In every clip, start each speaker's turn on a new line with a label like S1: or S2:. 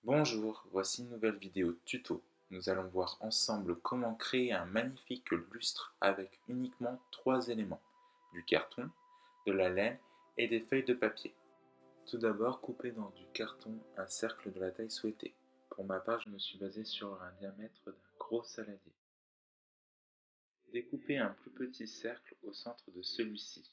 S1: Bonjour, voici une nouvelle vidéo tuto. Nous allons voir ensemble comment créer un magnifique lustre avec uniquement 3 éléments, du carton, de la laine et des feuilles de papier. Tout d'abord, coupez dans du carton un cercle de la taille souhaitée. Pour ma part, je me suis basé sur un diamètre d'un gros saladier. Découpez un plus petit cercle au centre de celui-ci.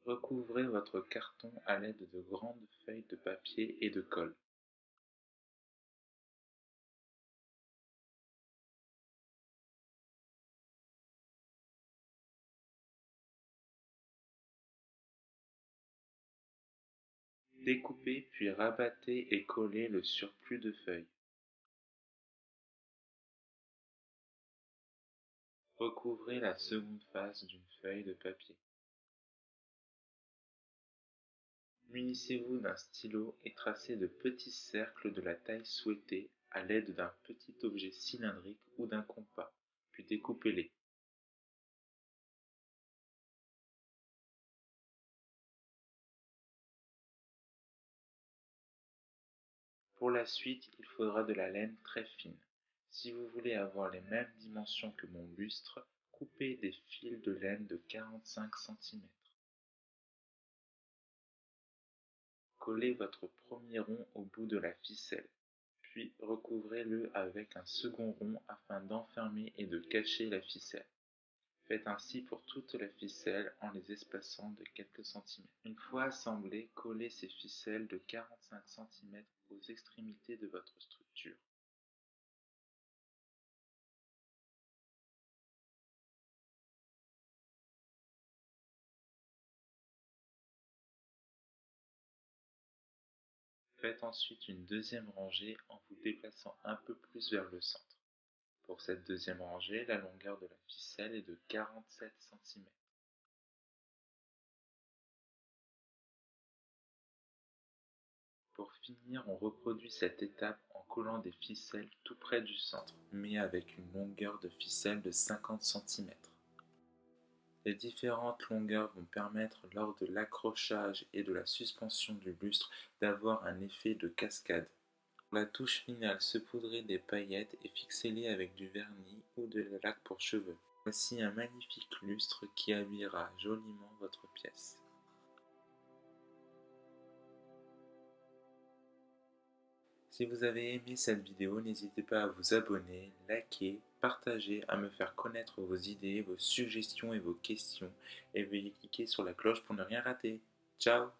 S1: Recouvrez votre carton à l'aide de grandes feuilles de papier et de colle. Découpez puis rabattez et collez le surplus de feuilles. Recouvrez la seconde face d'une feuille de papier. Munissez-vous d'un stylo et tracez de petits cercles de la taille souhaitée à l'aide d'un petit objet cylindrique ou d'un compas, puis découpez-les. Pour la suite, il faudra de la laine très fine. Si vous voulez avoir les mêmes dimensions que mon lustre, coupez des fils de laine de 45 cm. Collez votre premier rond au bout de la ficelle, puis recouvrez-le avec un second rond afin d'enfermer et de cacher la ficelle. Faites ainsi pour toute la ficelle en les espaçant de quelques centimètres. Une fois assemblées, collez ces ficelles de 45 cm aux extrémités de votre structure. Faites ensuite une deuxième rangée en vous déplaçant un peu plus vers le centre. Pour cette deuxième rangée, la longueur de la ficelle est de 47 cm. Pour finir, on reproduit cette étape en collant des ficelles tout près du centre, mais avec une longueur de ficelle de 50 cm. Les différentes longueurs vont permettre lors de l'accrochage et de la suspension du lustre d'avoir un effet de cascade. Pour la touche finale, saupoudrez des paillettes et fixez-les avec du vernis ou de la laque pour cheveux. Voici un magnifique lustre qui habillera joliment votre pièce. Si vous avez aimé cette vidéo, n'hésitez pas à vous abonner, liker, partager, à me faire connaître vos idées, vos suggestions et vos questions, et veuillez cliquer sur la cloche pour ne rien rater. Ciao!